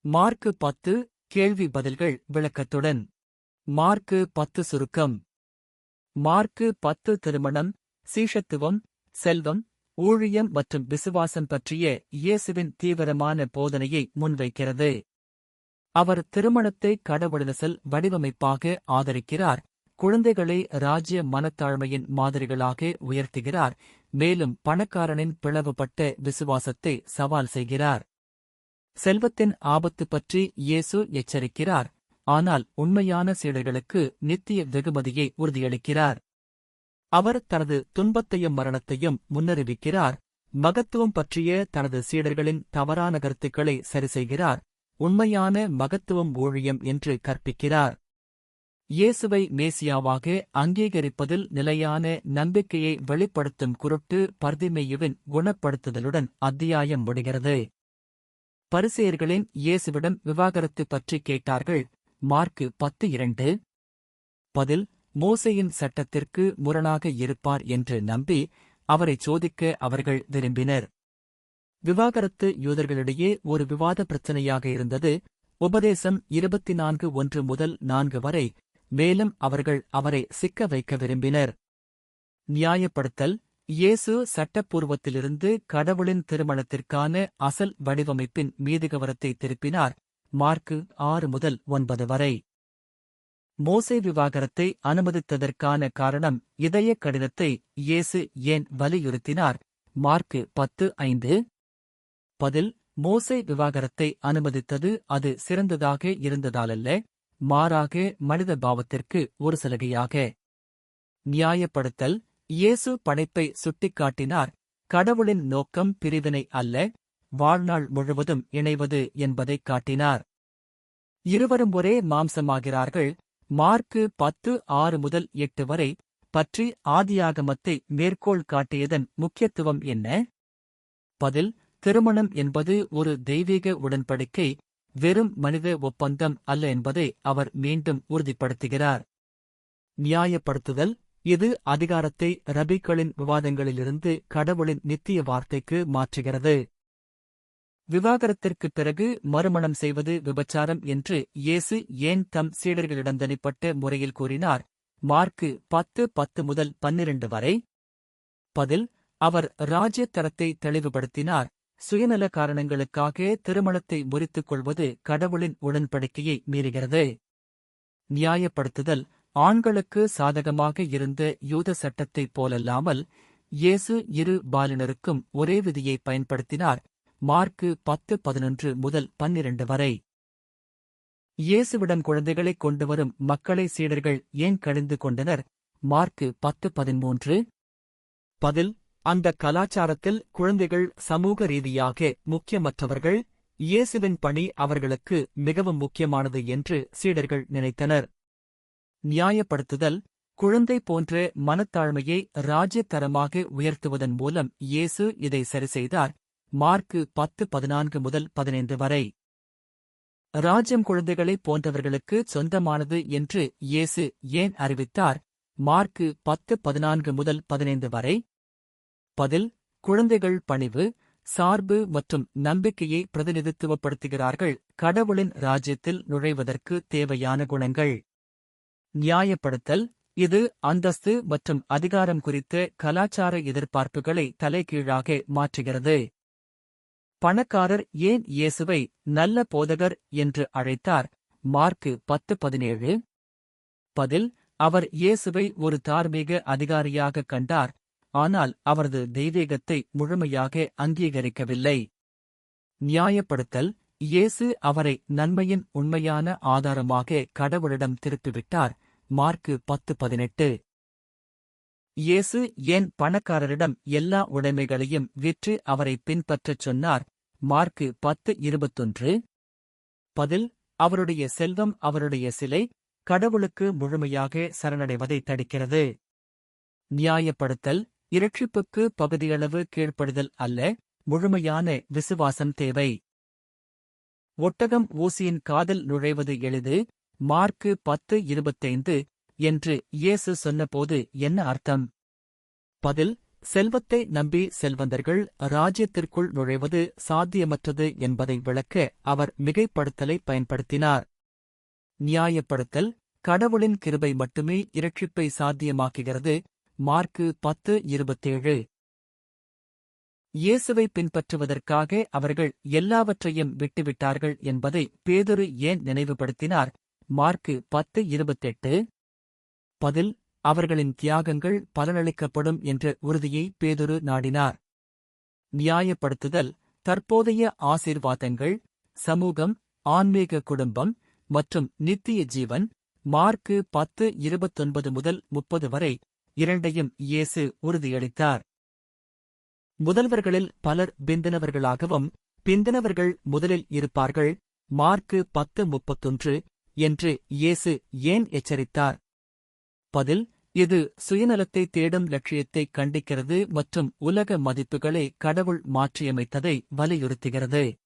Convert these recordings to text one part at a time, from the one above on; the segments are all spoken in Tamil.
மார்க்கு 10 கேள்வி பதில்கள் விளக்கத்துடன். மார்க்கு 10 சுருக்கம். மார்க்கு 10 திருமணம், சீஷத்துவம், செல்வம், ஊழியம் மற்றும் விசுவாசம் பற்றிய இயேசுவின் தீவிரமான போதனையை முன்வைக்கிறது. அவர் திருமணத்தை கடவுளரசல் வடிவமைப்பாக ஆதரிக்கிறார், குழந்தைகளை ராஜ்ய மனத்தாழ்மையின் மாதிரிகளாக உயர்த்துகிறார், மேலும் பணக்காரனின் பிளவுபட்ட விசுவாசத்தை சவால் செய்கிறார். செல்வத்தின் ஆபத்து பற்றி இயேசு எச்சரிக்கிறார், ஆனால் உண்மையான சீடர்களுக்கு நித்திய வெகுமதியை உறுதியளிக்கிறார். அவர் தனது துன்பத்தையும் மரணத்தையும் முன்னறிவிக்கிறார், மகத்துவம் பற்றிய தனது சீடர்களின் தவறான கருத்துக்களை சரிசெய்கிறார், உண்மையான மகத்துவம் ஊழியம் என்று கற்பிக்கிறார். இயேசுவை மேசியாவாக அங்கீகரிப்பதில் நிலையான நம்பிக்கையை வெளிப்படுத்தும் குருட்டு பர்திமேயுவின் குணப்படுத்துதலுடன் அத்தியாயம் முடிகிறது. பரிசேயர்களின் இயேசுவிடம் விவாகரத்து பற்றி கேட்டார்கள். மார்க்கு 10:2. பதில்: மோசேயின் சட்டத்திற்கு முரணாக இருப்பார் என்று நம்பி அவரைச் சோதிக்க அவர்கள் விரும்பினர். விவாகரத்து யூதர்களிடையே ஒரு விவாத பிரச்சினையாக இருந்தது. உபதேசம் 24:1-4 வரை. மேலும் அவர்கள் அவரை சிக்க வைக்க விரும்பினர். நியாயப்படுத்தல்: இயேசு சட்டப்பூர்வத்திலிருந்து கடவுளின் திருமணத்திற்கான அசல் வடிவமைப்பின் மீது கவனத்தை திருப்பினார். மார்க்கு 6-9 வரை. மோசே விவாகரத்தை அனுமதித்ததற்கான காரணம் இதய கடினத்தை இயேசு ஏன் வலியுறுத்தினார்? மார்க்கு 10:5. பதில்: மோசே விவாகரத்தை அனுமதித்தது அது சிறந்ததாக இருந்ததாலல்ல, மாறாக மனித பாவத்திற்கு ஒரு சலுகையாக. நியாயப்படுத்தல்: இயேசு படைப்பை சுட்டிக்காட்டினார், கடவுளின் நோக்கம் பிரிவினை அல்ல, வாழ்நாள் முழுவதும் இணைவது என்பதைக் காட்டினார். இருவரும் ஒரே மாம்சமாகிறார்கள். மார்க்கு 10:6-8 வரை பற்றி ஆதியாகமத்தை மேற்கோள் காட்டியதன் முக்கியத்துவம் என்ன? பதில்: திருமணம் என்பது ஒரு தெய்வீக உடன்படிக்கை, வெறும் மனித ஒப்பந்தம் அல்ல என்பதை அவர் மீண்டும் உறுதிப்படுத்துகிறார். நியாயப்படுத்துதல்: இது அதிகாரத்தை ரபிக்களின் விவாதங்களிலிருந்து கடவுளின் நித்திய வார்த்தைக்கு மாற்றுகிறது. விவாகரத்திற்குப் பிறகு மறுமணம் செய்வது விபச்சாரம் என்று இயேசு ஏன் தம் சீடர்களிடம் தனிப்பட்ட முறையில் கூறினார்? மார்க்கு 10:10-12 வரை. பதில்: அவர் ராஜ்யத் தரத்தை தெளிவுபடுத்தினார், சுயநல காரணங்களுக்காக திருமணத்தை முறித்துக் கொள்வது கடவுளின் உடன்படிக்கையை மீறுகிறது. நியாயப்படுத்துதல்: ஆண்களுக்கு சாதகமாக இருந்த யூத சட்டத்தைப் போலல்லாமல் இயேசு இரு பாலினருக்கும் ஒரே விதியை பயன்படுத்தினார். மார்க்கு 10:11-12 வரை. இயேசுவிடம் குழந்தைகளைக் கொண்டுவரும் மக்களை சீடர்கள் ஏன் கடிந்து கொண்டனர்? மார்க்கு 10:13. பதில்: அந்த கலாச்சாரத்தில் குழந்தைகள் சமூக ரீதியாக முக்கியமற்றவர்கள், இயேசுவின் பணி அவர்களுக்கு மிகவும் முக்கியமானது என்று சீடர்கள் நினைத்தனர். நியாயப்படுத்துதல்: குழந்தை போன்ற மனத்தாழ்மையை ராஜ்யத்தரமாக உயர்த்துவதன் மூலம் இயேசு இதை சரிசெய்தார். மார்க்கு 10:14-15 வரை. ராஜ்யம் குழந்தைகளைப் போன்றவர்களுக்கு சொந்தமானது என்று இயேசு ஏன் அறிவித்தார்? மார்க்கு 10:14-15 வரை. பதில்: குழந்தைகள் பணிவு, சார்பு மற்றும் நம்பிக்கையை பிரதிநிதித்துவப்படுத்துகிறார்கள், கடவுளின் ராஜ்யத்தில் நுழைவதற்கு தேவையான குணங்கள். நியாயப்படுத்தல்: இது அந்தஸ்து மற்றும் அதிகாரம் குறித்த கலாச்சார எதிர்பார்ப்புகளை தலைகீழாக மாற்றுகிறது. பணக்காரர் ஏன் இயேசுவை நல்ல போதகர் என்று அழைத்தார்? மார்க்கு 10:17. பதில்: அவர் இயேசுவை ஒரு தார்மீக அதிகாரியாகக் கண்டார், ஆனால் அவரது தெய்வீகத்தை முழுமையாக அங்கீகரிக்கவில்லை. நியாயப்படுத்தல்: இயேசு அவரை நன்மையின் உண்மையான ஆதாரமாக கடவுளிடம் திருப்பிவிட்டார். மார்க்கு 10:18. இயேசு ஏன் பணக்காரரிடம் எல்லா உடைமைகளையும் விற்று அவரை பின்பற்றச் சொன்னார்? மார்க்கு 10:21. பதில்: அவருடைய செல்வம் அவருடைய சிலை, கடவுளுக்கு முழுமையாக சரணடைவதை தடுக்கிறது. நியாயப்படுத்தல்: இரட்சிப்புக்கு பகுதியளவு கீழ்ப்படிதல் அல்ல, முழுமையான விசுவாசம் தேவை. ஒட்டகம் ஊசியின் காதில் நுழைவது எளிது, மார்க்கு 10:25 என்று இயேசு சொன்னபோது என்ன அர்த்தம்? பதில்: செல்வத்தை நம்பி செல்வந்தர்கள் ராஜ்யத்திற்குள் நுழைவது சாத்தியமற்றது என்பதை விளக்க அவர் மிகைப்படுத்தலை பயன்படுத்தினார். நியாயப்படுத்தல்: கடவுளின் கிருபை மட்டுமே இரட்சிப்பை சாத்தியமாக்குகிறது. மார்க்கு 10:27. இயேசுவை பின்பற்றுவதற்காக அவர்கள் எல்லாவற்றையும் விட்டுவிட்டார்கள் என்பதை பேதுரு ஏன் நினைவுபடுத்தினார்? மார்க்கு 10:28. பதில்: அவர்களின் தியாகங்கள் பலனளிக்கப்படும் என்ற உறுதியை பேதுரு நாடினார். நியாயப்படுத்துதல்: தற்போதைய ஆசீர்வாதங்கள், சமூகம், ஆன்மீக குடும்பம் மற்றும் நித்திய ஜீவன். மார்க்கு 10:29-30 வரை இரண்டையும் இயேசு உறுதியளித்தார். முதல்வர்களில் பலர் பிந்தினவர்களாகவும் பிந்தினவர்கள் முதலில் இருப்பார்கள். மார்க்கு 10:31 என்று இயேசு ஏன் எச்சரித்தார்? பதில்: இது சுயநலத்தை தேடும் லட்சியத்தை கண்டிக்கிறது மற்றும் உலக மதிப்புகளை கடவுள் மாற்றியமைத்ததை வலியுறுத்துகிறது.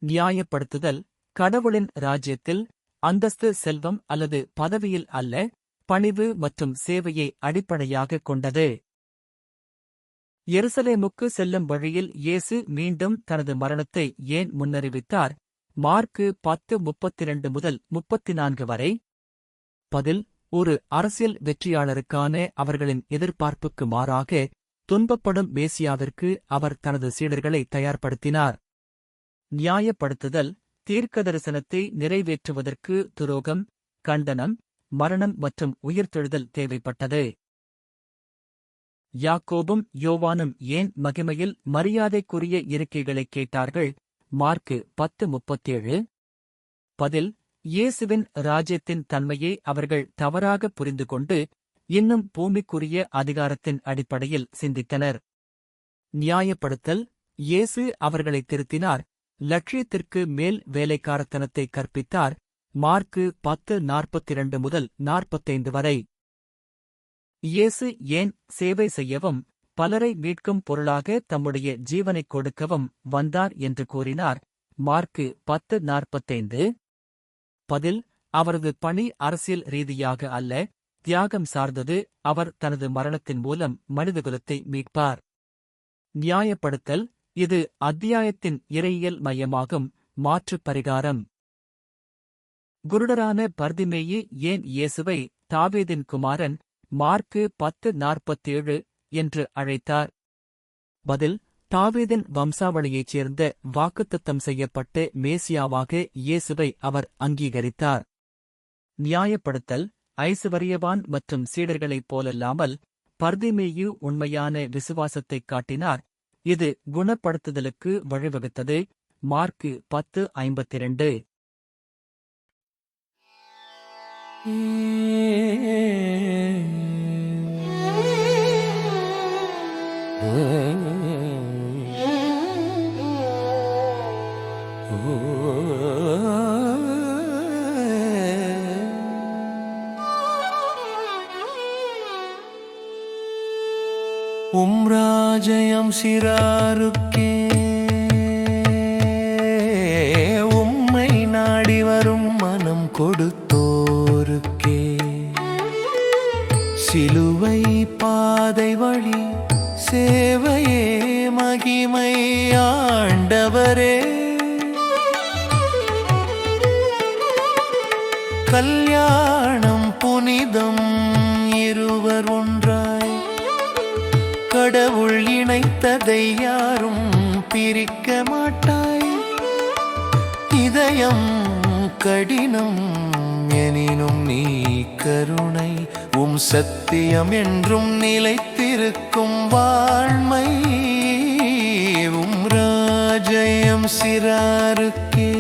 நியாயப்படுத்துதல்: கடவுளின் ராஜ்யத்தில் அந்தஸ்து, செல்வம் அல்லது பதவியில் அல்ல, பணிவு மற்றும் சேவையை அடிப்படையாகக் கொண்டது. எருசலேமுக்கு செல்லும் வழியில் இயேசு மீண்டும் தனது மரணத்தை ஏன் முன்னறிவித்தார்? மார்க்கு 10:32-34 வரை. பதில்: ஒரு அரசியல் வெற்றியாளருக்கான அவர்களின் எதிர்பார்ப்புக்கு மாறாக, துன்பப்படும் மேசியாவிற்கு அவர் தனது சீடர்களை தயார்படுத்தினார். நியாயப்படுத்துதல்: தீர்க்கதரிசனத்தை நிறைவேற்றுவதற்கு துரோகம், கண்டனம், மரணம் மற்றும் உயிர்த்தெழுதல் தேவைப்பட்டது. யாக்கோபும் யோவானும் ஏன் மகிமையில் மரியாதைக்குரிய இருக்கைகளைக் கேட்டார்கள்? மார்க்கு 10:37. பதில்: இயேசுவின் ராஜ்யத்தின் தன்மையை அவர்கள் தவறாக புரிந்துகொண்டு இன்னும் பூமிக்குரிய அதிகாரத்தின் அடிப்படையில் சிந்தித்தனர். நியாயப்படுத்தல்: இயேசு அவர்களை திருத்தினார், லட்சியத்திற்கு மேல் வேலைக்காரத்தனத்தை கற்பித்தார். மார்க்கு 10:42-45 வரை. இயேசு ஏன் சேவை செய்யவும் பலரை மீட்கும் பொருளாக தம்முடைய ஜீவனைக் கொடுக்கவும் வந்தார் என்று கூறினார்? மார்க்கு 10:45. பதில்: அவரது பணி அரசியல் ரீதியாக அல்ல, தியாகம் சார்ந்தது. அவர் தனது மரணத்தின் மூலம் மனிதகுலத்தை மீட்பார். நியாயப்படுத்தல்: இது அத்தியாயத்தின் இறையியல் மையமாகும். மாற்றுப் பரிகாரம்: குருடரான பர்திமேயு ஏன் இயேசுவை தாவீதின் குமாரன், மார்க்கு 10:47 என்று அழைத்தார்? பதில்: தாவீதின் வம்சாவளியைச் சேர்ந்த வாக்குத்தத்தம் செய்யப்பட்ட மேசியாவாக இயேசுவை அவர் அங்கீகரித்தார். நியாயப்படுத்தல்: ஐசுவரியவான் மற்றும் சீடர்களைப் போலல்லாமல் பர்திமேயு உண்மையான விசுவாசத்தைக் காட்டினார். இது குணப்படுத்துதலுக்கு வழிவகுத்தது. மார்க்கு 10:52. ராஜ்யம் சிறாருக்கே, உம்மை நாடி வரும் மனம் கொடுத்தோருக்கே, சிலுவை பாதை வழி சேவையே மகிமை ஆண்டவரே, கல்யாணம் புனிதம் இருவர் ஒன்றாய், கடவுள் இணைத்ததை யாரும் பிரிக்க மாட்டாய். இதயம் கடினம் எனினும் நீ கருணை, உம் சத்தியம் என்றும் நிலைத்திருக்கும் வாண்மை. உம் ராஜ்யம் சிறாருக்கே,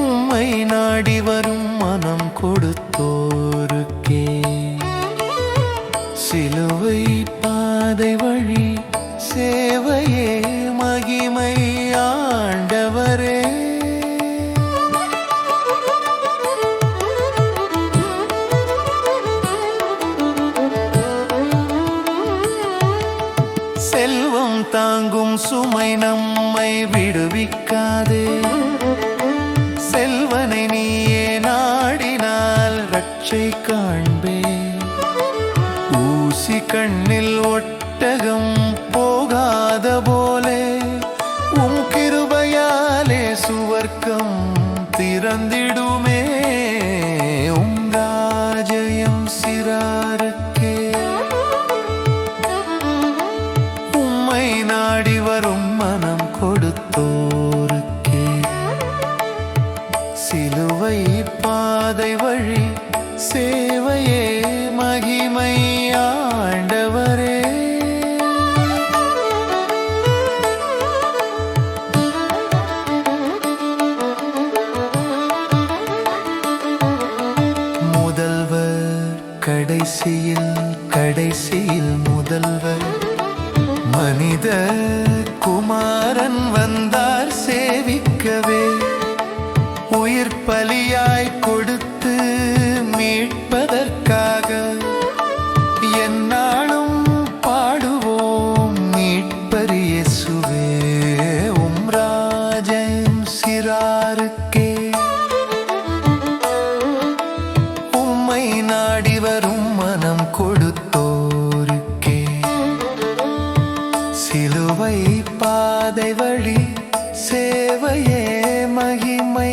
உம்மை நாடி வரும் மனம் கொடுத்தோருக்கே, சிலுவை பாதை வழி சேவையே மகிமை ஆண்டவரே. செல்வம் தாங்கும் சுமை நம்மை விடுவிக்காதே, செல்வனை நீயே நாடினால் ரட்சை காண்பே. கண்ணில் ஒட்டகம் போகாத போலே உம் கிருபையாலே சுவர்க்கம் திறந்திடுமே. உம் ராஜ்யம் சிறாருக்கே, உம்மை நாடி வரும் மனம் கொடுத்தோருக்கே. சிலுவை பாதை வழி சேவையே மகிமை ஆண்டவரே. முதல்வர் கடைசியில் முதல்வர் மனித குமாரன் வந்தார் சேவிக்கவே. உயிர் பலியாய் கொடுத்து மீட்பதற்காக எந்நாளும் பாடுவோம் மீட்பர் இயேசுவே. உம் ராஜ்யம் சிறாருக்கே, உம்மை நாடி வரும் மனம் கொடுத்தோருக்கே. சிலுவை பாதை வழி சேவையே மகிமை